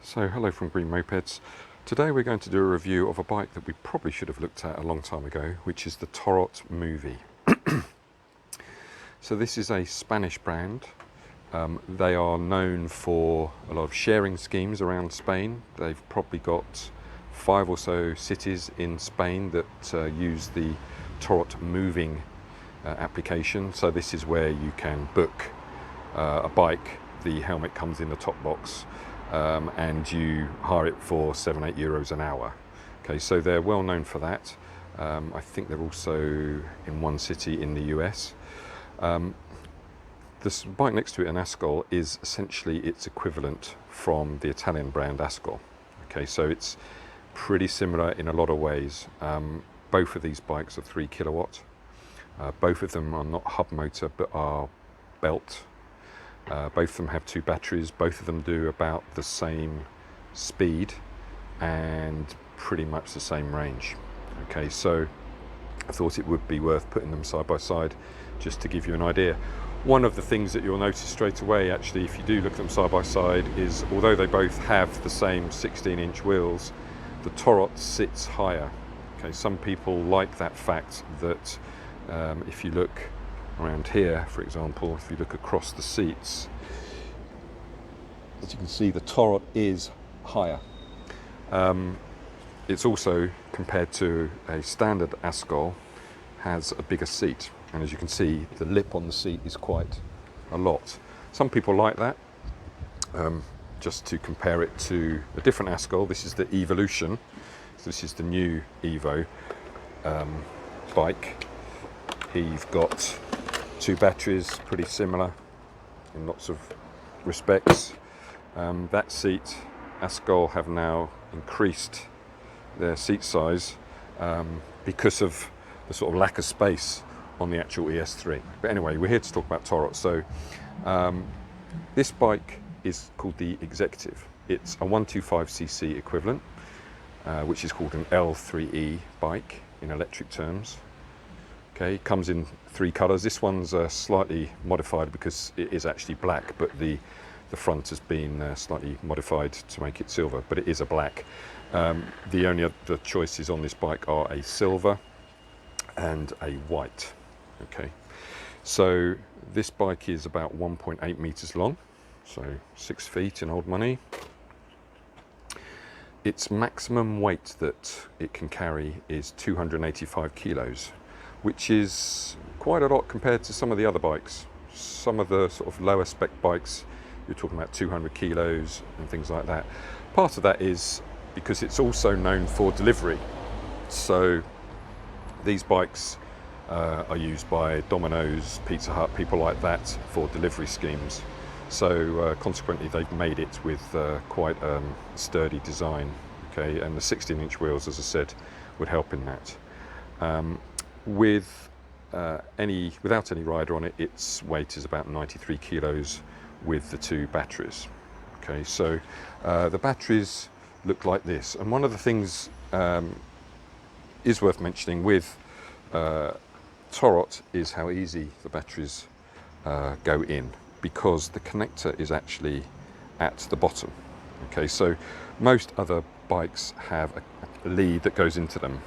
So hello from Green-Mopeds. Today we're going to do a review of a bike that we probably should have looked at a long time ago, which is the Torrot Muvi. So this is a Spanish brand. They are known for a lot of sharing schemes around Spain. They've probably got 5 or so cities in Spain that use the Torrot moving application. So this is where you can book a bike. The helmet comes in the top box. And you hire it for €7-8 an hour. Okay, so they're well known for that. I think they're also in one city in the US. This bike next to it, an Askoll, is essentially its equivalent from the Italian brand Askoll. Okay, so it's pretty similar in a lot of ways. Both of these bikes are 3 kilowatt. Both of them are not hub motor but are belt. Both of them have 2 batteries. Both of them do about the same speed and pretty much the same range. Okay, so I thought it would be worth putting them side by side just to give you an idea. One of the things that you'll notice straight away, actually, if you do look at them side by side, is although they both have the same 16-inch wheels, the Torrot sits higher. Okay, some people like that fact that if you look around here, for example, if you look across the seats, as you can see, the Torrot is higher. It's also, compared to a standard Askoll, has a bigger seat, and as you can see, the lip on the seat is quite a lot. Some people like that. Just to compare it to a different Askoll, this is the Evolution. So this is the new Evo bike. Here you've got 2 batteries, pretty similar in lots of respects. That seat, Askoll have now increased their seat size because of the sort of lack of space on the actual ES3. But anyway, we're here to talk about Torrot. So this bike is called the Executive. It's a 125cc equivalent, which is called an L3E bike in electric terms. Okay, comes in 3 colours. This one's slightly modified because it is actually black, but the front has been slightly modified to make it silver, but it is a black. The only other choices on this bike are a silver and a white. Okay, so this bike is about 1.8 meters long, so 6 feet in old money. Its maximum weight that it can carry is 285 kilos. Which is quite a lot compared to some of the other bikes. Some of the sort of lower spec bikes, you're talking about 200 kilos and things like that. Part of that is because it's also known for delivery. So these bikes are used by Domino's, Pizza Hut, people like that for delivery schemes. So consequently they've made it with quite sturdy design. Okay, and the 16-inch wheels, as I said, would help in that. Without any rider on it, its weight is about 93 kilos with the 2 batteries. Okay, so the batteries look like this, and one of the things is worth mentioning with Torrot is how easy the batteries go in, because the connector is actually at the bottom. Okay, so most other bikes have a lead that goes into them.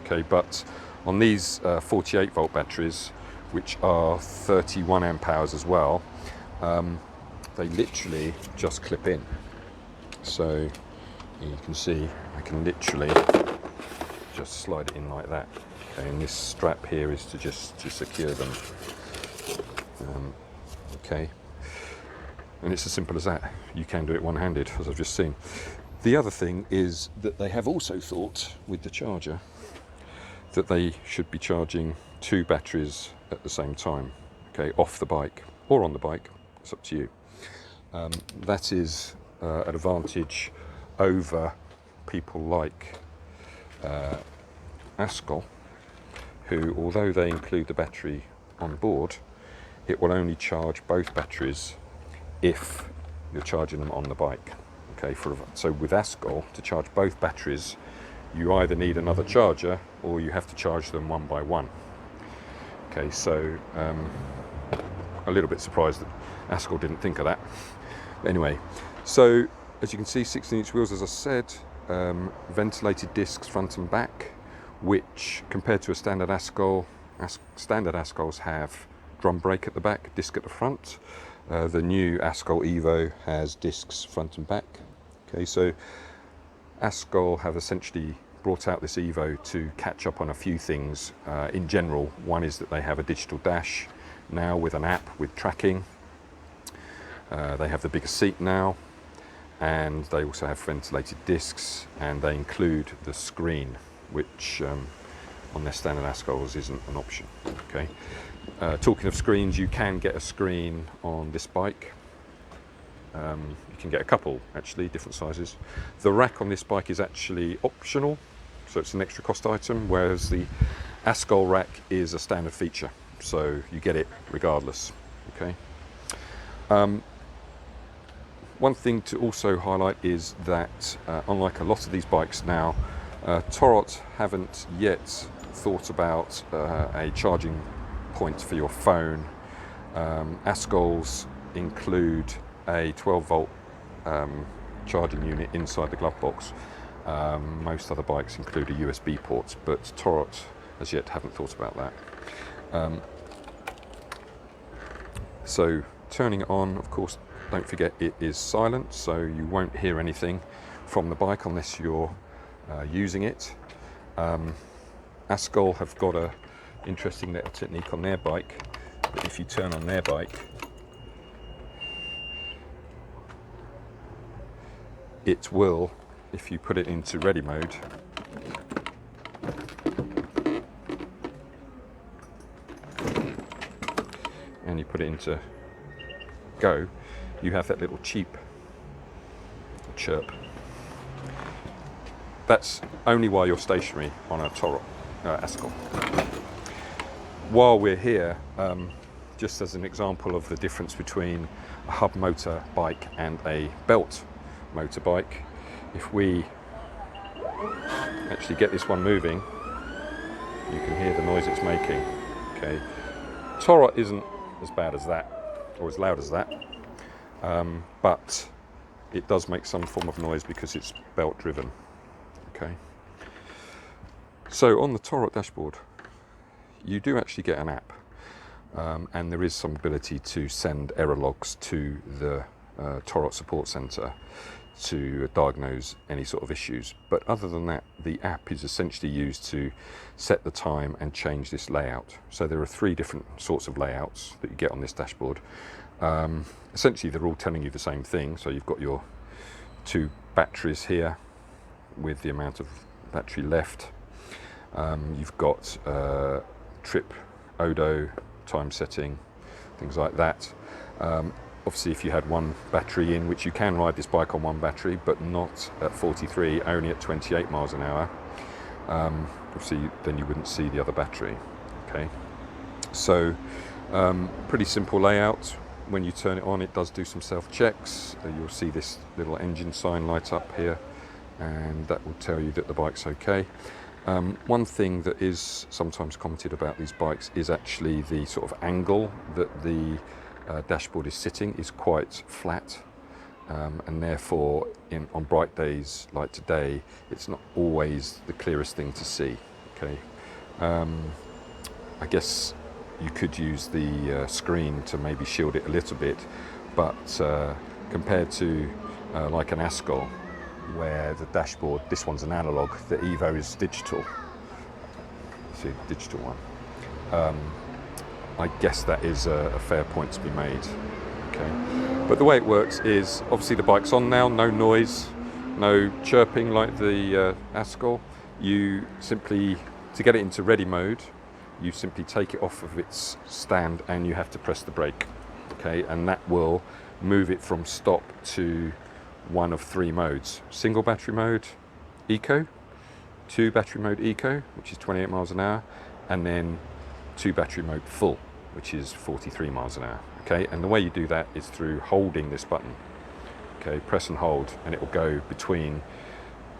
Okay, but on these 48 volt batteries, which are 31 amp hours as well, they literally just clip in. So you can see I can literally just slide it in like that. Okay, and this strap here is to secure them. Okay, and it's as simple as that. You can do it one-handed, as I've just seen. The other thing is that they have also thought with the charger that they should be charging 2 batteries at the same time, okay, off the bike or on the bike, it's up to you. That is an advantage over people like Askoll, who, although they include the battery on board, it will only charge both batteries if you're charging them on the bike. Okay, so with Askoll, to charge both batteries, you either need another charger or you have to charge them one by one. Okay, so a little bit surprised that Askoll didn't think of that. But anyway, so As you can see, 16-inch wheels, as I said, ventilated discs front and back, which compared to a standard Askoll, standard Askolls have drum brake at the back, disc at the front. The new Askoll Evo has discs front and back. Okay, so Askoll have essentially brought out this Evo to catch up on a few things. In general, one is that they have a digital dash now with an app with tracking. They have the bigger seat now, and they also have ventilated discs, and they include the screen, which on their standard Askolls isn't an option. Okay. Talking of screens, you can get a screen on this bike. You can get a couple, actually, different sizes. The rack on this bike is actually optional, so it's an extra cost item, whereas the Askoll rack is a standard feature, so you get it regardless. Okay. One thing to also highlight is that unlike a lot of these bikes now, Torrot haven't yet thought about a charging point for your phone. Askolls include a 12-volt charging unit inside the glove box. Most other bikes include a USB port, but Torrot as yet haven't thought about that. So turning it on, of course, don't forget it is silent, so you won't hear anything from the bike unless you're using it. Askoll have got a interesting little technique on their bike, that if you turn on their bike, it will, if you put it into ready mode, and you put it into go, you have that little cheap chirp. That's only while you're stationary on a Torrot Askoll. While we're here, just as an example of the difference between a hub motor bike and a belt motorbike, if we actually get this one moving, you can hear the noise it's making. Okay, Torrot isn't as bad as that, or as loud as that, but it does make some form of noise because it's belt driven. Okay, so on the Torrot dashboard you do actually get an app, and there is some ability to send error logs to the Torrot support centre to diagnose any sort of issues. But other than that, the app is essentially used to set the time and change this layout. So there are 3 different sorts of layouts that you get on this dashboard. Essentially they're all telling you the same thing. So you've got your 2 batteries here with the amount of battery left. You've got trip, odo, time setting, things like that. Obviously if you had 1 battery in, which you can ride this bike on 1 battery, but not at 43, only at 28 miles an hour, obviously then you wouldn't see the other battery. Okay, so pretty simple layout. When you turn it on, it does do some self-checks. You'll see this little engine sign light up here, and that will tell you that the bike's okay. One thing that is sometimes commented about these bikes is actually the sort of angle that the dashboard is sitting is quite flat, and therefore on bright days like today it's not always the clearest thing to see. Okay, I guess you could use the screen to maybe shield it a little bit, but compared to like an Askoll, where the dashboard, this one's an analog, the Evo is digital. See, digital one. I guess that is a fair point to be made. Okay, but the way it works is obviously the bike's on now, no noise, no chirping like the Askoll. You simply, to get it into ready mode, you simply take it off of its stand and you have to press the brake. Okay, and that will move it from stop to one of 3 modes: single battery mode, eco, 2 battery mode eco, which is 28 miles an hour, and then 2 battery mode full, which is 43 miles an hour. Okay, and the way you do that is through holding this button. Okay, press and hold, and it will go between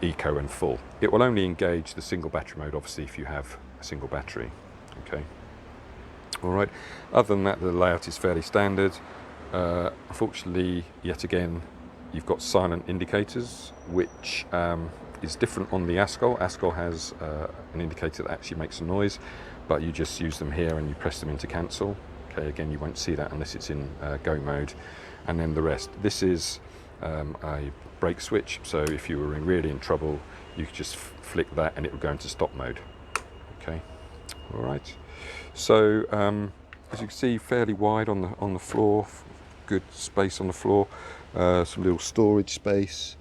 eco and full. It will only engage the single battery mode, obviously, if you have a single battery. Okay, all right, other than that, the layout is fairly standard. Unfortunately, yet again, you've got silent indicators, which is different on the Askoll. Askoll has an indicator that actually makes a noise, but you just use them here and you press them into cancel. Okay, again, you won't see that unless it's in go mode. And then the rest. This is a brake switch, so if you were really in trouble, you could just flick that and it would go into stop mode. Okay, all right. So as you can see, fairly wide on the floor, good space on the floor, some little storage space.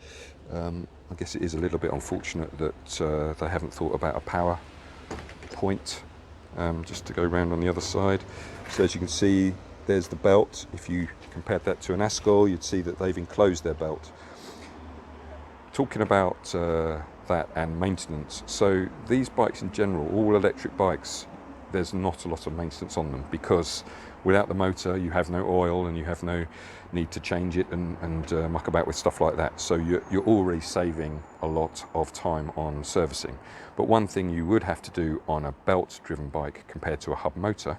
I guess it is a little bit unfortunate that they haven't thought about a power point just to go around on the other side. So as you can see, there's the belt. If you compared that to an Askoll, you'd see that they've enclosed their belt. Talking about that and maintenance, so these bikes in general, all electric bikes, there's not a lot of maintenance on them, because without the motor you have no oil and you have no need to change it and muck about with stuff like that. So you're already saving a lot of time on servicing. But one thing you would have to do on a belt driven bike compared to a hub motor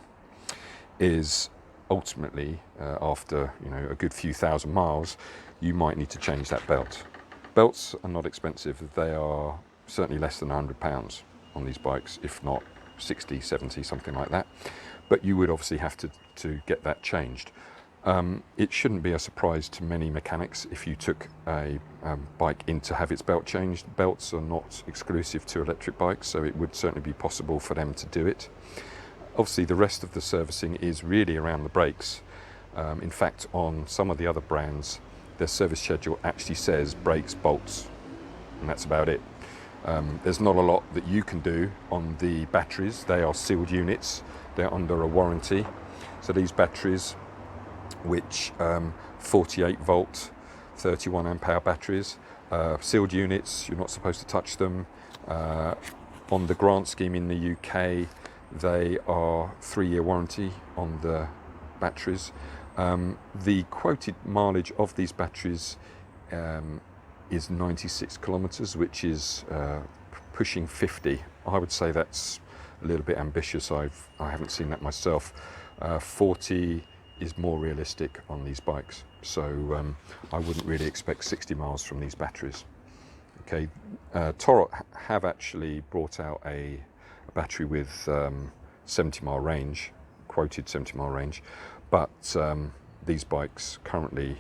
is ultimately after a good few thousand miles, you might need to change that belt. Belts are not expensive. They are certainly less than £100 on these bikes, if not 60, 70, something like that. But you would obviously have to get that changed. It shouldn't be a surprise to many mechanics if you took a bike in to have its belt changed. Belts are not exclusive to electric bikes, so it would certainly be possible for them to do it. Obviously, the rest of the servicing is really around the brakes. In fact, on some of the other brands, their service schedule actually says brakes, bolts, and that's about it. There's not a lot that you can do on the batteries. They are sealed units. They're under a warranty. So these batteries, which 48 volt, 31 amp hour batteries, sealed units, you're not supposed to touch them. On the grant scheme in the UK, they are 3-year warranty on the batteries. The quoted mileage of these batteries is 96 kilometers, which is pushing 50. I would say that's a little bit ambitious. I haven't seen that myself. 40 is more realistic on these bikes, so I wouldn't really expect 60 miles from these batteries. Okay, Torrot have actually brought out a battery with 70 mile range, quoted 70 mile range, but these bikes currently,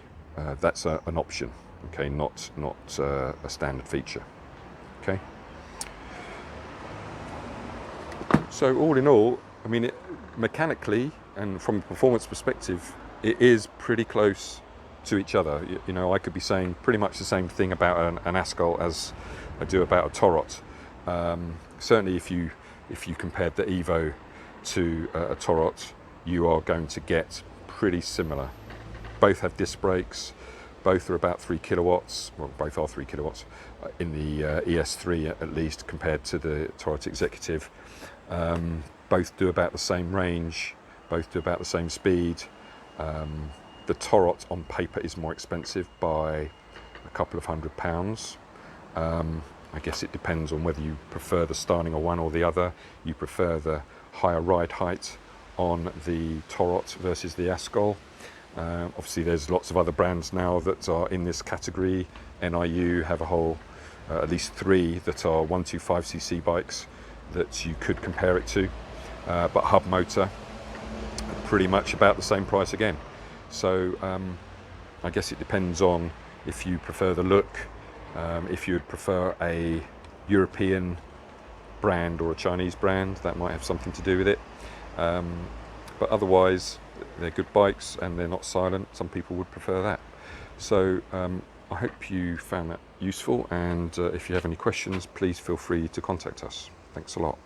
that's an option. Okay, not a standard feature. Okay. So all in all, I mean, mechanically and from a performance perspective, it is pretty close to each other. I could be saying pretty much the same thing about an Askoll as I do about a Torrot. Certainly, if you compared the Evo to a Torrot, you are going to get pretty similar. Both have disc brakes. Both are about 3 kilowatts, well, both are 3 kilowatts in the ES3 at least, compared to the Torrot Executive. Both do about the same range, both do about the same speed. The Torrot on paper is more expensive by a couple of £100. I guess it depends on whether you prefer the styling of one or the other. You prefer the higher ride height on the Torrot versus the Askoll. Obviously there's lots of other brands now that are in this category. NIU have a whole, at least 3 that are 125cc bikes that you could compare it to, but hub motor, pretty much about the same price again. So I guess it depends on if you prefer the look, if you'd prefer a European brand or a Chinese brand, that might have something to do with it. But otherwise, they're good bikes and they're not silent. Some people would prefer that. So I hope you found that useful, and if you have any questions, please feel free to contact us. Thanks a lot.